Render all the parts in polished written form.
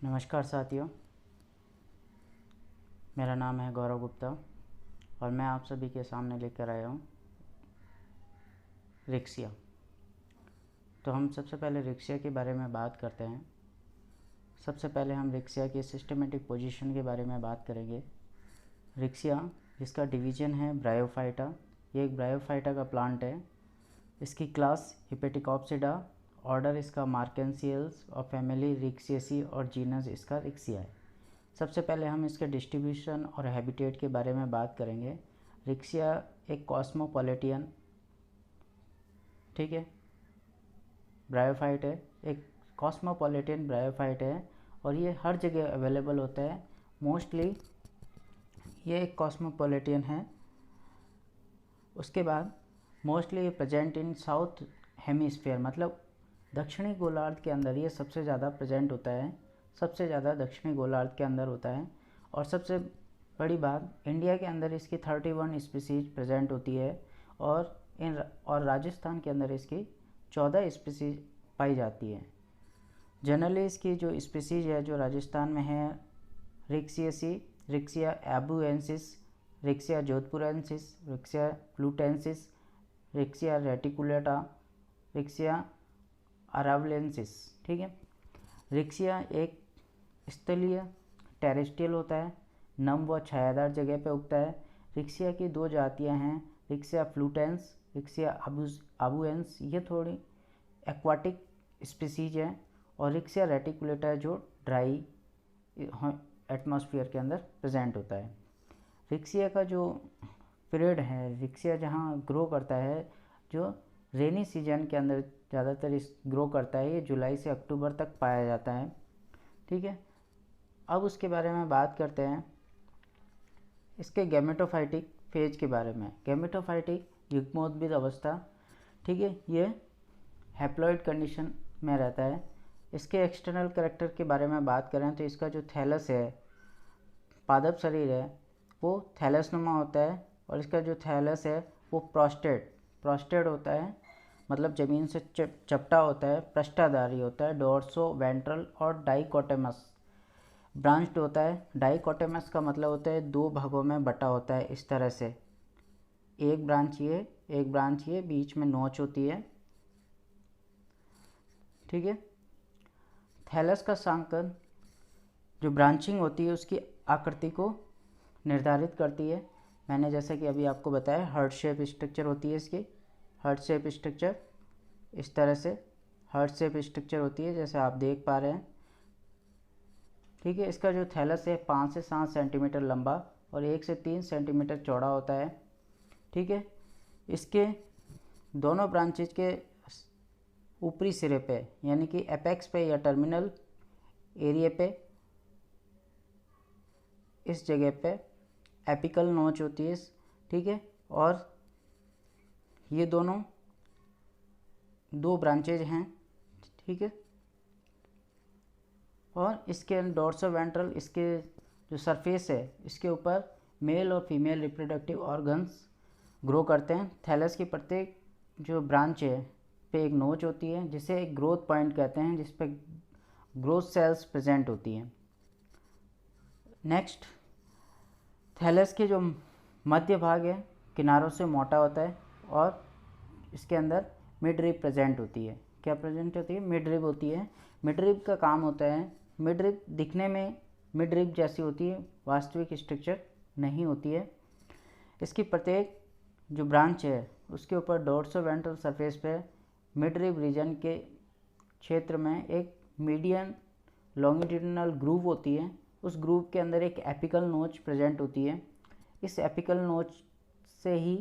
नमस्कार साथियों, मेरा नाम है गौरव गुप्ता और मैं आप सभी के सामने लेकर आया हूँ रिक्सिया। तो हम सबसे पहले रिक्सिया के बारे में बात करते हैं। सबसे पहले हम रिक्सिया की सिस्टमेटिक पोजीशन के बारे में बात करेंगे। रिक्सिया जिसका डिवीज़न है ब्रायोफाइटा, ये एक ब्रायोफाइटा का प्लांट है। इसकी क्लास हिपेटिकॉप्सिडा, ऑर्डर इसका मार्केंसियल्स और फैमिली रिक्सियेसी और जीनस इसका रिक्सिया है। सबसे पहले हम इसके डिस्ट्रीब्यूशन और हैबिटेट के बारे में बात करेंगे। रिक्सिया एक कॉस्मोपॉलिटियन, ठीक है, ब्रायोफाइट है, एक कॉस्मोपॉलिटियन ब्रायोफाइट है और ये हर जगह अवेलेबल होता है। मोस्टली ये एक कॉस्मोपॉलिटियन है। उसके बाद मोस्टली ये प्रेजेंट इन साउथ हेमिस्फीयर, मतलब दक्षिणी गोलार्ध के अंदर ये सबसे ज़्यादा प्रेजेंट होता है, सबसे ज़्यादा दक्षिणी गोलार्ध के अंदर होता है। और सबसे बड़ी बात, इंडिया के अंदर इसकी 31 स्पीसीज प्रेजेंट होती है और राजस्थान के अंदर इसकी 14 स्पीसीज पाई जाती है। जनरली इसकी जो स्पीसीज है जो राजस्थान में है, Ricciaceae, Riccia abuensis, Riccia jodhpurensis, Riccia plutensis, Riccia reticulata, Riccia aravalensis, ठीक है। रिक्सिया एक स्थलीय टेरेस्ट्रियल होता है, नम व छायादार जगह पे उगता है। रिक्सिया की दो जातियां हैं, रिक्सिया फ्लूटेंस, रिक्सिया आबुएंस, ये थोड़ी एक्वाटिक स्पीसीज है। और रिक्सिया रेटिकुलेटा जो ड्राई एटमॉस्फेयर के अंदर प्रेजेंट होता है। रिक्सिया का जो पीरियड है, रिक्सिया जहाँ ग्रो करता है, जो रेनी सीजन के अंदर ज़्यादातर इस ग्रो करता है, ये जुलाई से अक्टूबर तक पाया जाता है, ठीक है। अब उसके बारे में बात करते हैं इसके गैमेटोफाइटिक फेज के बारे में। गैमेटोफाइटिक युग्मोद्भिद अवस्था, ठीक है, ये हैप्लॉइड कंडीशन में रहता है। इसके एक्सटर्नल कैरेक्टर के बारे में बात करें तो इसका जो थैलस है, पादप शरीर है, वो थैलसनुमा होता है और इसका जो थैलस है वो प्रोस्टेड होता है, मतलब ज़मीन से चपटा होता है, पृष्ठाधारी होता है, डोर्सो वेंट्रल और डाइकोटेमस ब्रांच्ड होता है। डाइकोटेमस का मतलब होता है दो भागों में बटा होता है, इस तरह से, एक ब्रांच ये, एक ब्रांच ये, बीच में नोच होती है, ठीक है। थैलस का सांकन जो ब्रांचिंग होती है उसकी आकृति को निर्धारित करती है। मैंने जैसे कि अभी आपको बताया, हार्ट शेप स्ट्रक्चर होती है इसकी, हार्ट शेप स्ट्रक्चर इस तरह से हार्ट शेप स्ट्रक्चर होती है, जैसे आप देख पा रहे हैं, ठीक है। इसका जो थैलस है 5 से 7 सेंटीमीटर लंबा और 1 से 3 सेंटीमीटर चौड़ा होता है, ठीक है। इसके दोनों ब्रांचेज के ऊपरी सिरे पे, यानी कि एपेक्स पे या टर्मिनल एरिया पे, इस जगह पे एपिकल नोच होती है, ठीक है। और ये दोनों दो ब्रांचेज हैं, ठीक है। और इसके डोर्सो वेंट्रल, इसके जो सरफेस है, इसके ऊपर मेल और फीमेल रिप्रोडक्टिव ऑर्गन्स ग्रो करते हैं। थैलस की प्रत्येक जो ब्रांच है पे एक नोच होती है, जिसे एक ग्रोथ पॉइंट कहते हैं, जिस पे ग्रोथ सेल्स प्रेजेंट होती हैं। नेक्स्ट, थैलस के जो मध्य भाग है किनारों से मोटा होता है और इसके अंदर मिड रिब प्रेजेंट होती है। क्या प्रेजेंट होती है? मिड रिब होती है। मिड रिब का काम होता है, मिड रिब दिखने में मिड रिब जैसी होती है, वास्तविक स्ट्रक्चर नहीं होती है। इसकी प्रत्येक जो ब्रांच है उसके ऊपर डोर्सो वेंट्रल सरफेस पे मिड रिब रीजन के क्षेत्र में एक मीडियन लॉन्गिट्यूडिनल ग्रूव होती है। उस ग्रूव के अंदर एक एपिकल नोच प्रेजेंट होती है। इस एपिकल नोच से ही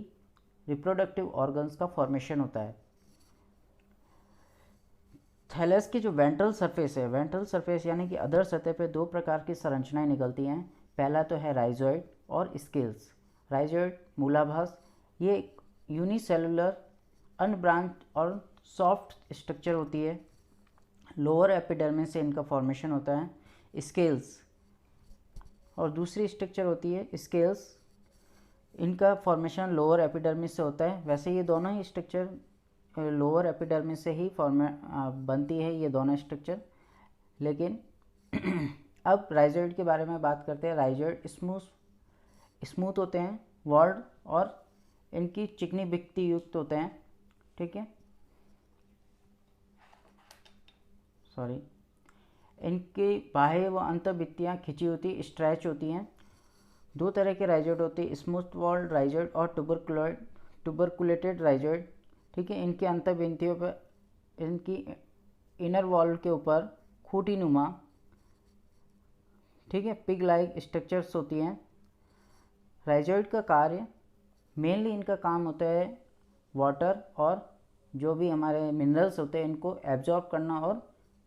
रिप्रोडक्टिव ऑर्गन्स का फॉर्मेशन होता है। थैलस की जो वेंट्रल सरफेस है, वेंट्रल सरफेस यानी कि अधर सतह पे दो प्रकार की संरचनाएं निकलती हैं। पहला तो है राइजोइड और स्केल्स। राइजोइड मूलाभास, ये यूनिसेलुलर अनब्रांच और सॉफ्ट स्ट्रक्चर होती है। लोअर एपिडर्मिस से इनका फॉर्मेशन होता है। स्केल्स और दूसरी स्ट्रक्चर होती है स्केल्स, इनका फॉर्मेशन लोअर एपिडर्मिस से होता है। वैसे ये दोनों ही स्ट्रक्चर लोअर एपिडर्मिस से ही बनती है, ये दोनों स्ट्रक्चर, लेकिन अब राइजोइड के बारे में बात करते हैं। राइजोइड स्मूथ होते हैं, वॉल्ड और इनकी चिकनी भित्ति युक्त होते हैं। ठीक है, सॉरी, इनकी बाह्य व अंतःभित्तियाँ खिंची होती, स्ट्रेच होती हैं। दो तरह के राइजोइड होते हैं, स्मूथ वॉल्ड राइजोइड और ट्यूबरकुलेटेड राइजोइड। ठीक है, इनके अंतःभित्तियों पर, इनकी इनर वॉल के ऊपर खूंटी नुमा, ठीक है, पिग लाइक स्ट्रक्चर्स होती हैं। राइजोइड का कार्य मेनली, इनका काम होता है वाटर और जो भी हमारे मिनरल्स होते हैं इनको एब्जॉर्ब करना और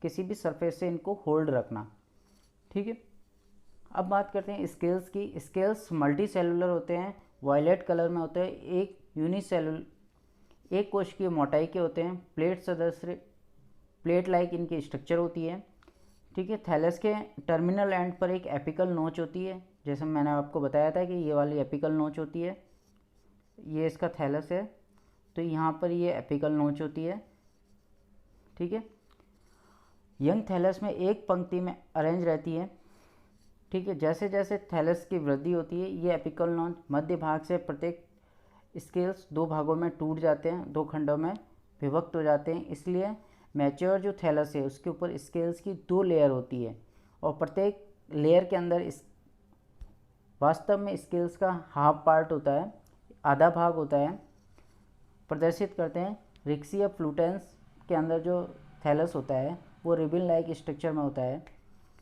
किसी भी सरफेस से इनको होल्ड रखना। ठीक है, अब बात करते हैं स्केल्स की। स्केल्स मल्टी सेलुलर होते हैं, वायलेट कलर में होते हैं, एक कोश की मोटाई के होते हैं, प्लेट सदस्य, प्लेट लाइक इनकी स्ट्रक्चर होती है। ठीक है, थैलस के टर्मिनल एंड पर एक एपिकल नोच होती है, जैसे मैंने आपको बताया था कि ये वाली एपिकल नोच होती है, ये इसका थैलस है, तो यहाँ पर ये एपिकल नोच होती है। ठीक है, यंग थैलस में एक पंक्ति में अरेंज रहती है। ठीक है, जैसे जैसे थैलस की वृद्धि होती है ये एपिकल नोच मध्य भाग से प्रत्येक स्केल्स दो भागों में टूट जाते हैं, दो खंडों में विभक्त हो जाते हैं। इसलिए मैच्योर जो थैलस है उसके ऊपर स्केल्स की दो लेयर होती है और प्रत्येक लेयर के अंदर इस वास्तव में स्केल्स का हाफ पार्ट होता है, आधा भाग होता है, प्रदर्शित करते हैं। रिक्सिया फ्लूटेंस के अंदर जो थैलस होता है वो रिबन लाइक स्ट्रक्चर में होता है।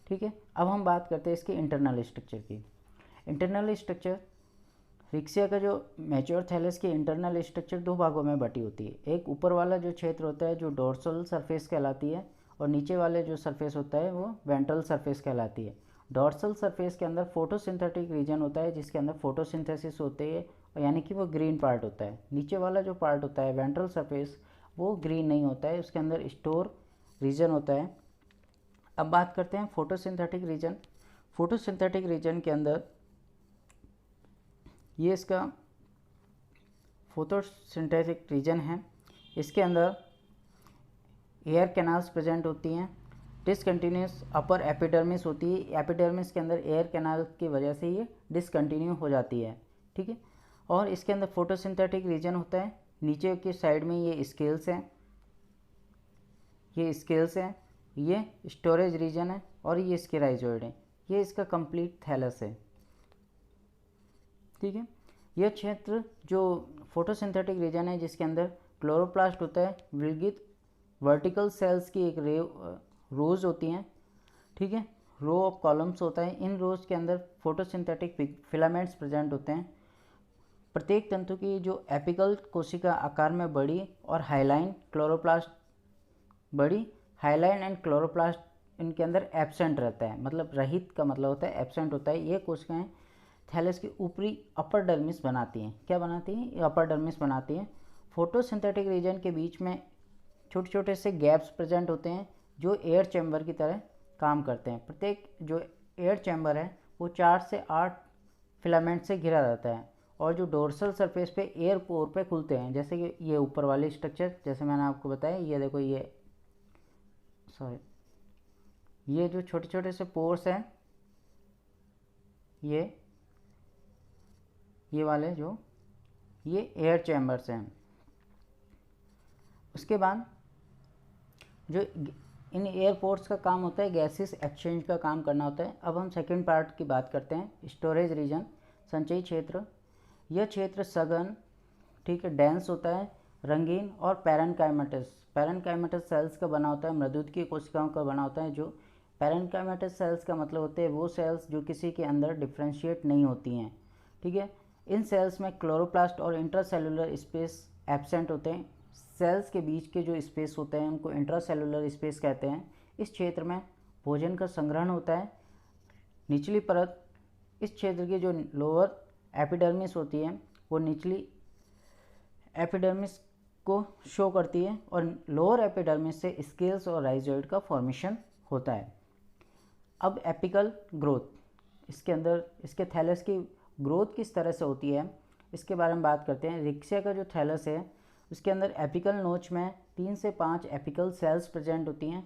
ठीक है, अब हम बात करते हैं इसके इंटरनल स्ट्रक्चर की। इंटरनल स्ट्रक्चर, रिक्सिया का जो मैच्योर थैलस की इंटरनल स्ट्रक्चर दो भागों में बटी होती है। एक ऊपर वाला जो क्षेत्र होता है जो डोर्सल सरफेस कहलाती है और नीचे वाले जो सरफेस होता है वो वेंट्रल सरफेस कहलाती है। डोर्सल सरफेस के अंदर फोटोसिंथेटिक रीजन होता है जिसके अंदर फोटोसिंथेसिस होती है, यानी कि वो ग्रीन पार्ट होता है। नीचे वाला जो पार्ट होता है वेंट्रल सरफेस वो ग्रीन नहीं होता है, उसके अंदर स्टोर रीजन होता है। अब बात करते हैं फोटोसिंथेटिक रीजन। फोटोसिंथेटिक रीजन के अंदर ये इसका फोटोसिंथेटिक रीजन है, इसके अंदर एयर कैनाल्स प्रेजेंट होती हैं, डिसकंटिन्यूस अपर एपिडर्मिस होती है, एपिडर्मिस के अंदर एयर कैनाल की वजह से ये डिसकंटिन्यू हो जाती है। ठीक है, और इसके अंदर फोटोसिंथेटिक रीजन होता है, नीचे की साइड में ये स्केल्स हैं, ये स्केल्स हैं, ये स्टोरेज रीजन है और ये इसके राइजोइड है, ये इसका कंप्लीट थैलस है। ठीक है, यह क्षेत्र जो फोटोसिंथेटिक रीजन है जिसके अंदर क्लोरोप्लास्ट होता है, विलगित वर्टिकल सेल्स की एक रोज होती हैं। ठीक है, रो ऑफ कॉलम्स होता है, इन रोज के अंदर फोटोसिंथेटिक फिलामेंट्स प्रेजेंट होते हैं। प्रत्येक तंतु की जो एपिकल कोशिका आकार में बड़ी और हाइलाइन क्लोरोप्लास्ट, बड़ी हाइलाइन एंड क्लोरोप्लास्ट इनके अंदर एब्सेंट रहता है, मतलब रहित का मतलब होता है एब्सेंट होता है। ये कोशिकाएं थैलस के ऊपरी अपर डर्मिस बनाती हैं। क्या बनाती हैं? ये अपर डर्मिस बनाती हैं। फोटोसिंथेटिक रीजन के बीच में छोटे छोटे से गैप्स प्रेजेंट होते हैं जो एयर चैम्बर की तरह काम करते हैं। प्रत्येक जो एयर चैम्बर है वो 4 से 8 फिलामेंट से घिरा रहता है और जो डोर्सल सरफेस पे एयर पोर पे खुलते हैं, जैसे कि ये ऊपर वाली स्ट्रक्चर जैसे मैंने आपको बताया, ये देखो, ये जो छोटे छोटे से पोर्स हैं, ये वाले जो ये एयर चैम्बर्स हैं। उसके बाद जो इन एयरपोर्ट्स का काम होता है गैसेस एक्सचेंज का काम करना होता है। अब हम सेकंड पार्ट की बात करते हैं, स्टोरेज रीजन, संचयी क्षेत्र। यह क्षेत्र सघन, ठीक है, डेंस होता है, रंगीन और पैरेनकाइमेटस सेल्स का बना होता है, मृदुद की कोशिकाओं का बना होता है। जो पैरेनकाइमेटस सेल्स का मतलब होते हैं वो सेल्स जो किसी के अंदर डिफ्रेंशिएट नहीं होती हैं। ठीक है, इन सेल्स में क्लोरोप्लास्ट और इंट्रासेलुलर स्पेस एब्सेंट होते हैं। सेल्स के बीच के जो स्पेस होते हैं उनको इंट्रासेलुलर स्पेस कहते हैं। इस क्षेत्र में भोजन का संग्रहण होता है। निचली परत, इस क्षेत्र की जो लोअर एपिडर्मिस होती है वो निचली एपिडर्मिस को शो करती है और लोअर एपिडर्मिस से स्केल्स और राइजोइड का फॉर्मेशन होता है। अब एपिकल ग्रोथ, इसके अंदर इसके थैलस की ग्रोथ किस तरह से होती है इसके बारे में बात करते हैं। रिक्सिया का जो थैलस है उसके अंदर एपिकल नोच में 3 से 5 एपिकल सेल्स प्रेजेंट होती हैं।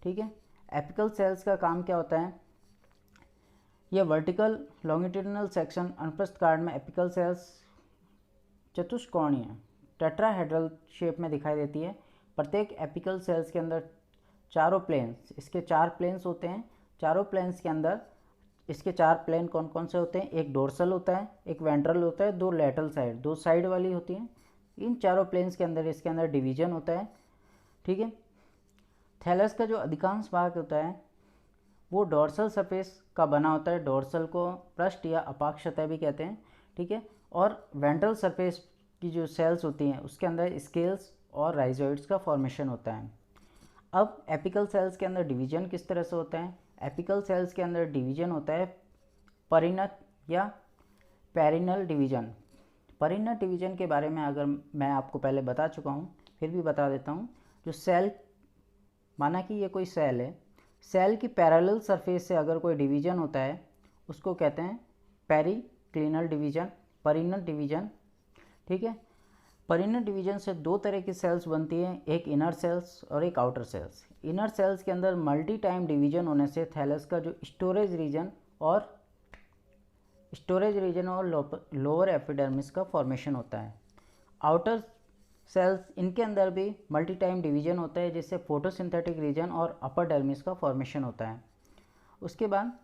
ठीक है, एपिकल सेल्स का काम क्या होता है, ये वर्टिकल लॉन्गिट्यूडिनल सेक्शन अनुप्रस्थ काट में एपिकल सेल्स चतुष्कोणीय टेट्राहेड्रल शेप में दिखाई देती है। प्रत्येक एपिकल सेल्स के अंदर चारों प्लेन्स, इसके 4 प्लेन्स होते हैं। चारों प्लेन्स के अंदर इसके 4 प्लेन कौन कौन से होते हैं, एक डोर्सल होता है, एक वेंट्रल होता है, 2 लैटरल साइड, 2 साइड वाली होती हैं। इन चारों प्लेन्स के अंदर इसके अंदर डिवीजन होता है, ठीक है। थैलस का जो अधिकांश भाग होता है वो डोर्सल सरफेस का बना होता है, डोर्सल को पृष्ठ या अपाक्ष सतह भी कहते हैं, ठीक है। और वेंट्रल सरफेस की जो सेल्स होती हैं उसके अंदर स्केल्स और राइजोइड्स का फॉर्मेशन होता है। अब एपिकल सेल्स के अंदर डिवीजन किस तरह से होता है, एपिकल सेल्स के अंदर डिवीजन होता है परिणत या पेरिनल डिवीजन। परिणत डिवीजन के बारे में अगर मैं आपको पहले बता चुका हूँ, फिर भी बता देता हूँ। जो सेल, माना कि ये कोई सेल है, सेल की पैरेलल सरफेस से अगर कोई डिवीजन होता है उसको कहते हैं पेरिक्लिनल डिवीजन, परिणत डिवीजन, ठीक है। परिणत डिवीजन से 2 तरह की सेल्स बनती हैं, एक इनर सेल्स और एक आउटर सेल्स। इनर सेल्स के अंदर मल्टी टाइम डिवीजन होने से थैलस का जो स्टोरेज रीजन और लोअर एपिडर्मिस का फॉर्मेशन होता है। आउटर सेल्स, इनके अंदर भी मल्टी टाइम डिवीजन होता है जिससे फोटोसिंथेटिक रीजन और अपर डर्मिस का फॉर्मेशन होता है। उसके बाद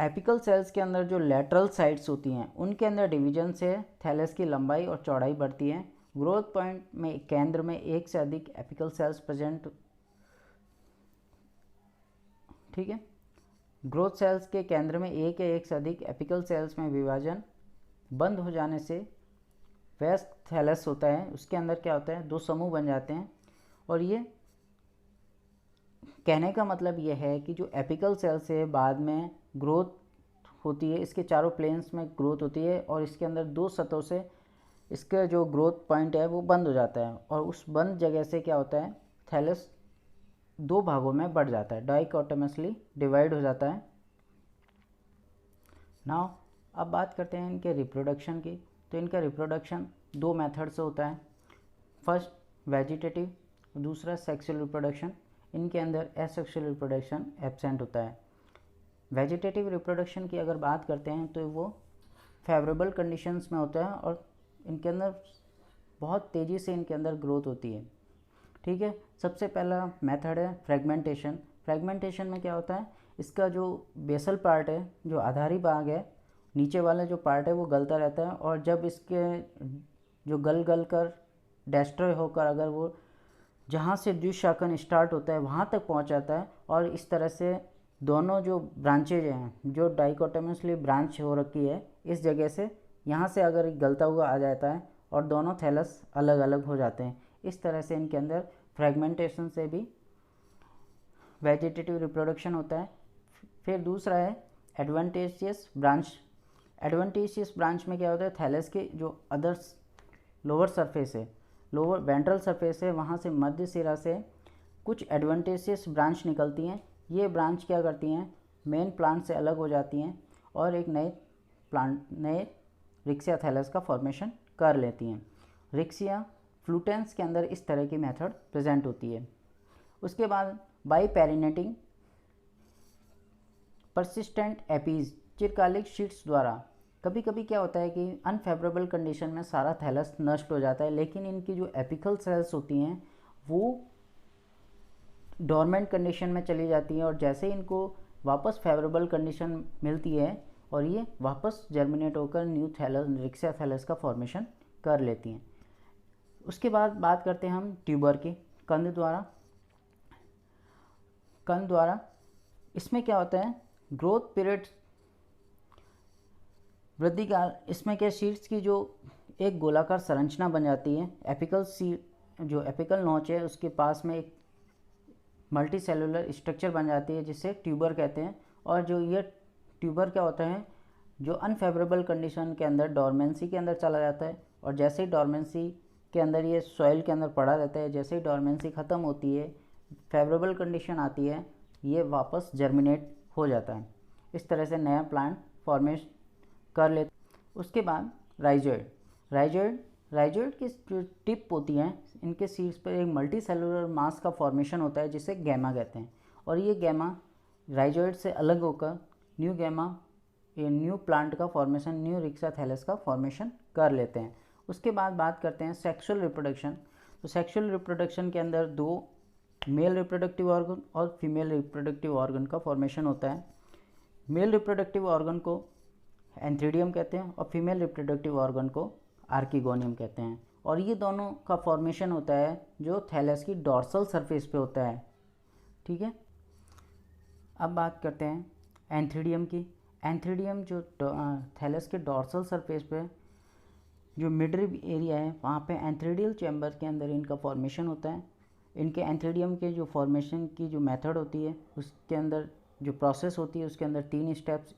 एपिकल सेल्स के अंदर जो लैटरल साइड्स होती हैं उनके अंदर डिवीजन से थैलस की लंबाई और चौड़ाई बढ़ती है। ग्रोथ पॉइंट में केंद्र में एक से अधिक एपिकल सेल्स प्रेजेंट, ठीक है। ग्रोथ सेल्स के केंद्र में एक या एक से अधिक एपिकल सेल्स में विभाजन बंद हो जाने से वेस्ट थैलस होता है, उसके अंदर क्या होता है, 2 समूह बन जाते हैं। और ये कहने का मतलब ये है कि जो एपिकल सेल से बाद में ग्रोथ होती है, इसके चारों प्लेन्स में ग्रोथ होती है और इसके अंदर 2 सतहों से इसका जो ग्रोथ पॉइंट है वो बंद हो जाता है और उस बंद जगह से क्या होता है, थैलस 2 भागों में बढ़ जाता है, डाइकोटोमसली डिवाइड हो जाता है। नाउ अब बात करते हैं इनके रिप्रोडक्शन की। तो इनका रिप्रोडक्शन 2 मेथड से होता है, फर्स्ट वेजिटेटिव, दूसरा सेक्सुअल रिप्रोडक्शन। इनके अंदर एसेक्सुअल रिप्रोडक्शन एब्सेंट होता है। वेजिटेटिव रिप्रोडक्शन की अगर बात करते हैं तो वो फेवरेबल कंडीशंस में होता है और इनके अंदर बहुत तेज़ी से इनके अंदर ग्रोथ होती है, ठीक है। सबसे पहला मेथड है फ्रेगमेंटेशन। फ्रेगमेंटेशन में क्या होता है, इसका जो बेसल पार्ट है, जो आधारी भाग है, नीचे वाला जो पार्ट है वो गलता रहता है और जब इसके जो गल कर डेस्ट्रॉय होकर अगर वो जहाँ से द्विशाखन स्टार्ट होता है वहाँ तक पहुँच जाता है और इस तरह से दोनों जो ब्रांचेज हैं, जो डाइकोटोमसली ब्रांच हो रखी है, इस जगह से यहाँ से अगर गलता हुआ आ जाता है और दोनों थैलस अलग अलग हो जाते हैं। इस तरह से इनके अंदर फ्रेगमेंटेशन से भी वेजिटेटिव रिप्रोडक्शन होता है। फिर दूसरा है एडवांटेजियस ब्रांच। एडवांटेजियस ब्रांच में क्या होता है, थैलस के जो अदर्स लोअर सरफेस है, लोअर वेंट्रल सरफेस है, वहाँ से मध्य सिरा से कुछ एडवांटेजियस ब्रांच निकलती हैं। ये ब्रांच क्या करती हैं, मेन प्लांट से अलग हो जाती हैं और एक नए रिक्सिया थैलस का फॉर्मेशन कर लेती हैं। रिक्सिया फ्लूटेंस के अंदर इस तरह की मेथड प्रेजेंट होती है। उसके बाद बाई पेरिनेटिंग परसिस्टेंट एपीज, चिरकालिक शीट्स द्वारा कभी कभी क्या होता है कि अनफेवरेबल कंडीशन में सारा थैलस नष्ट हो जाता है, लेकिन इनकी जो एपिकल सेल्स होती हैं वो डोरमेंट कंडीशन में चली जाती हैं और जैसे इनको वापस फेवरेबल कंडीशन मिलती है और ये वापस जर्मिनेट होकर न्यू थैलस, रिक्सिया थैलस का फॉर्मेशन कर लेती हैं। उसके बाद बात करते हैं हम ट्यूबर की, कंद द्वारा। इसमें क्या होता है, ग्रोथ पीरियड वृद्धि काल, इसमें क्या शीट्स की जो एक गोलाकार संरचना बन जाती है। जो एपिकल नोच है उसके पास में एक मल्टी सेलुलर स्ट्रक्चर बन जाती है जिसे ट्यूबर कहते हैं। और जो ये ट्यूबर क्या होता है, जो अनफेवरेबल कंडीशन के अंदर डोरमेंसी के अंदर चला जाता है और जैसे ही डोरमेंसी के अंदर ये सॉइल के अंदर पड़ा रहता है, जैसे ही डोरमेंसी ख़त्म होती है, फेवरेबल कंडीशन आती है, ये वापस जर्मिनेट हो जाता है। इस तरह से नया प्लांट फॉर्मेशन कर लेते। उसके बाद राइजोइड की जो टिप होती हैं, इनके सीड्स पर एक मल्टी सेलुलर मास का फॉर्मेशन होता है जिसे गैमा कहते हैं और ये गैमा राइजोइड से अलग होकर न्यू गैमा ये न्यू प्लांट का फॉर्मेशन, न्यू रिक्शा थैलस का फॉर्मेशन कर लेते हैं। उसके बाद बात करते हैं सेक्सुअल रिप्रोडक्शन। तो सेक्सुअल रिप्रोडक्शन के अंदर दो मेल रिप्रोडक्टिव ऑर्गन और फीमेल रिप्रोडक्टिव ऑर्गन का फॉर्मेशन होता है। मेल रिप्रोडक्टिव ऑर्गन को एंथ्रीडियम कहते हैं और फीमेल रिप्रोडक्टिव ऑर्गन को आर्किगोनियम कहते हैं। और ये दोनों का फॉर्मेशन होता है जो थैलस की डॉर्सल सरफेस पे होता है। ठीक है, अब बात करते हैं एंथ्रीडियम की। एंथ्रीडियम जो थैलस के डॉर्सल सरफेस पे जो मिडरिब एरिया है वहाँ पे एंथ्रीडियल चैम्बर के अंदर इनका फॉर्मेशन होता है। इनके एंथ्रीडियम के जो फॉर्मेशन की जो मेथड होती है उसके अंदर जो प्रोसेस होती है उसके अंदर 3 स्टेप्स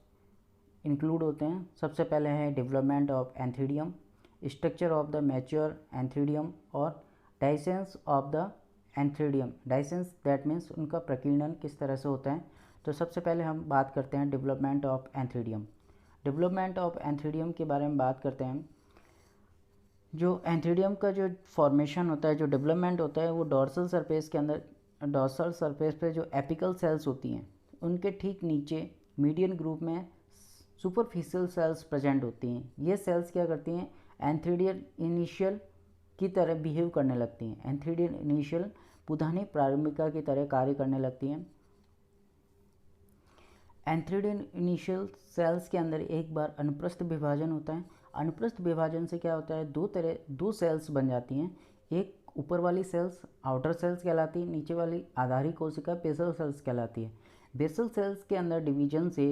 इंक्लूड होते हैं। सबसे पहले है development of antheridium, structure of the mature antheridium और dehiscence of the antheridium. Dehiscence that means उनका प्रकीर्णन किस तरह से होता है। तो सबसे पहले हम बात करते हैं development of antheridium. Development of antheridium के बारे में बात करते हैं। जो एंथ्रीडियम का जो फॉर्मेशन होता है, जो डेवलपमेंट होता है, वो डॉर्सल सरफेस के अंदर, डॉर्सल सरफेस पे जो एपिकल सेल्स होती हैं उनके ठीक नीचे मीडियन ग्रुप में सुपरफिशियल सेल्स प्रेजेंट होती हैं। ये सेल्स क्या करती हैं, एंथ्रीडियल इनिशियल की तरह बिहेव करने लगती हैं। एंथ्रीडियल इनिशियल पुधानी प्रारंभिका की तरह कार्य करने लगती हैं। एंथ्रीडियल इनिशियल सेल्स के अंदर एक बार अनुप्रस्थ विभाजन होता है। अनुप्रस्थ विभाजन से क्या होता है, दो सेल्स बन जाती हैं। एक ऊपर वाली सेल्स आउटर सेल्स कहलाती है, नीचे वाली आधारी कोशिका बेसल सेल्स कहलाती है। बेसल सेल्स के अंदर डिवीजन से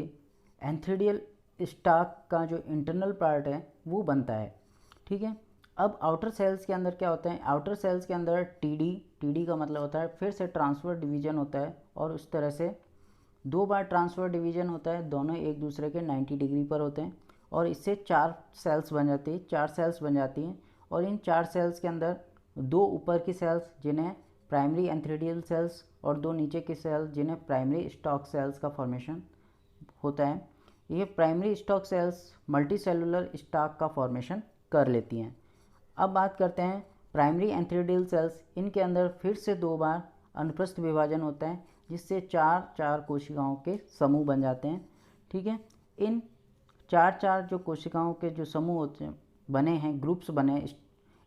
एंथ्रीडियल स्टाक का जो इंटरनल पार्ट है वो बनता है। ठीक है, अब आउटर सेल्स के अंदर क्या होता है, आउटर सेल्स के अंदर टीडी का मतलब होता है फिर से ट्रांसफर डिवीजन होता है और उस तरह से 2 बार ट्रांसफर डिवीजन होता है। दोनों एक दूसरे के 90 डिग्री पर होते हैं और इससे 4 सेल्स बन जाती है, 4 सेल्स बन जाती हैं। और इन 4 सेल्स के अंदर 2 ऊपर की सेल्स जिन्हें प्राइमरी एंथ्रीडियल सेल्स और 2 नीचे की सेल्स जिन्हें प्राइमरी स्टॉक सेल्स का फॉर्मेशन होता है। ये primary stock cells multi cellular stock का फॉर्मेशन कर लेती हैं। अब बात करते हैं प्राइमरी एंथ्रीडियल सेल्स। इनके अंदर फिर से 2 बार अनुप्रस्थ विभाजन होता है जिससे 4 कोशिकाओं के समूह बन जाते हैं। ठीक है, इन 4 जो कोशिकाओं के जो समूह होते हैं बने हैं, ग्रुप्स बने,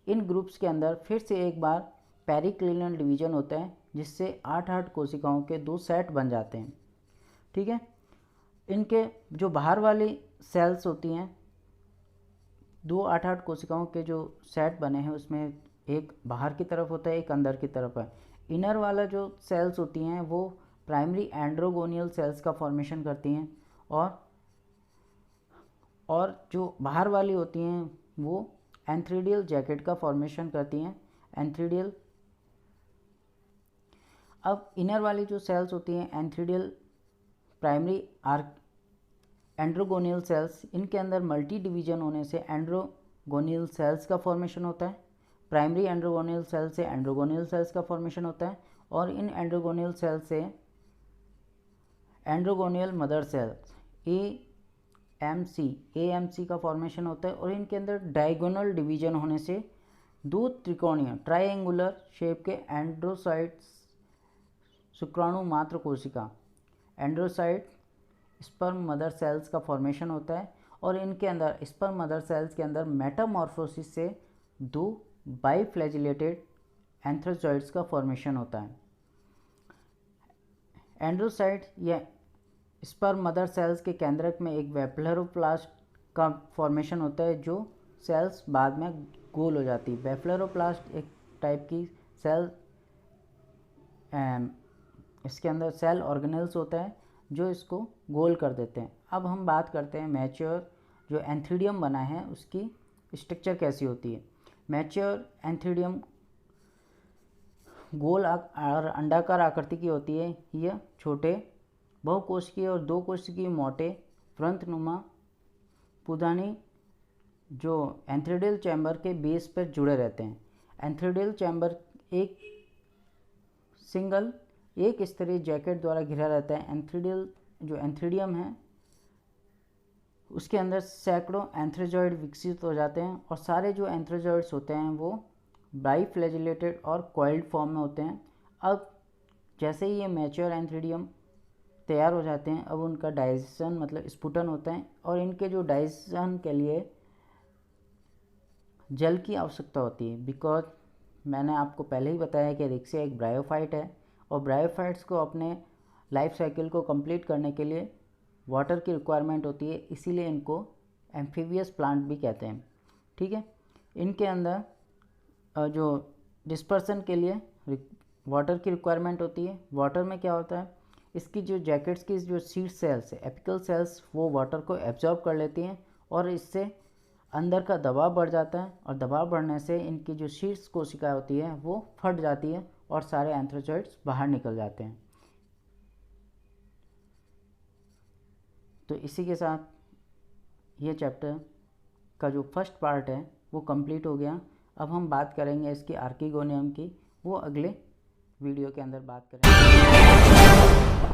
इन ग्रुप्स के अंदर फिर से एक बार पेरिक्लिनल डिवीजन होता है जिससे 8 कोशिकाओं के 2 सेट बन जाते हैं। ठीक है, इनके जो बाहर वाली सेल्स होती हैं, 2 8 कोशिकाओं के जो सेट बने हैं उसमें एक बाहर की तरफ होता है, एक अंदर की तरफ है। इनर वाला जो सेल्स होती हैं वो प्राइमरी एंड्रोगोनियल सेल्स का फॉर्मेशन करती हैं और जो बाहर वाली होती हैं वो एंथ्रीडियल जैकेट का फॉर्मेशन करती हैं। एंथ्रीडियल, अब इनर वाली जो सेल्स होती हैं एंथ्रीडियल प्राइमरी एंड्रोगोनियल सेल्स, इनके अंदर मल्टी डिवीजन होने से एंड्रोगोनियल सेल्स का फॉर्मेशन होता है। प्राइमरी एंड्रोगोनियल सेल से एंड्रोगोनियल सेल्स का फॉर्मेशन होता है और इन एंड्रोगोनियल सेल से एंड्रोगोनियल मदर सेल्स एएमसी का फॉर्मेशन होता है। और इनके अंदर डायगोनल डिवीजन होने से 2 त्रिकोणीय ट्रायंगुलर शेप के एंड्रोसाइट्स शुक्राणु मात्र कोशिका एंड्रोसाइट स्पर्म मदर सेल्स का फॉर्मेशन होता है। और इनके अंदर स्पर्म मदर सेल्स के अंदर मेटामॉर्फोसिस से 2 बाइफ्लैजिलेटेड एंथ्रोजॉइड्स का फॉर्मेशन होता है। एंड्रोसाइट या स्पर्म मदर सेल्स के केंद्रक में एक वेफ्लोरोप्लास्ट का फॉर्मेशन होता है जो सेल्स बाद में गोल हो जाती है। वेफ्लोरोप्लास्ट एक टाइप की सेल, इसके अंदर सेल ऑर्गेनेल्स होता है जो इसको गोल कर देते हैं। अब हम बात करते हैं मैच्योर जो एंथ्रीडियम बना है उसकी स्ट्रक्चर कैसी होती है। मैच्योर एंथ्रीडियम गोल और अंडाकार आकृति की होती है। यह छोटे बहुकोशिकीय और 2 कोशिकीय मोटे वृंतनुमा पुदानी जो एंथ्रीडियल चैम्बर के बेस पर जुड़े रहते हैं। एंथ्रीडियल चैम्बर एक सिंगल एक स्तरीय जैकेट द्वारा घिरा रहता है। एंथ्रीडियम है उसके अंदर सैकड़ों एंथ्रोजॉइड विकसित हो जाते हैं और सारे जो एंथ्रोजॉइड्स होते हैं वो बाइफ्लैजिलेटेड और कॉइल्ड फॉर्म में होते हैं। अब जैसे ही ये मैच्योर एंथ्रीडियम तैयार हो जाते हैं, अब उनका डाइजेशन मतलब स्फुटन होता है, और इनके जो डाइजेशन के लिए जल की आवश्यकता होती है। बिकॉज मैंने आपको पहले ही बताया कि रिक्सिया एक ब्रायोफाइट है, और ब्रायोफाइट्स को अपने लाइफ साइकिल को कंप्लीट करने के लिए वाटर की रिक्वायरमेंट होती है, इसीलिए इनको एम्फीबियस प्लांट भी कहते हैं। ठीक है, इनके अंदर जो डिस्पर्सन के लिए वाटर की रिक्वायरमेंट होती है। वाटर में क्या होता है, इसकी जो जैकेट्स की जो सीड सेल्स है, एपिकल सेल्स, वो वाटर को एब्जॉर्ब कर लेती हैं, और इससे अंदर का दबाव बढ़ जाता है, और दबाव बढ़ने से इनकी जो शीट्स कोशिका होती है वो फट जाती है, और सारे एंथ्रोजोइड्स बाहर निकल जाते हैं। तो इसी के साथ ये चैप्टर का जो फर्स्ट पार्ट है वो कंप्लीट हो गया। अब हम बात करेंगे इसकी आर्किगोनियम की, वो अगले वीडियो के अंदर बात करेंगे।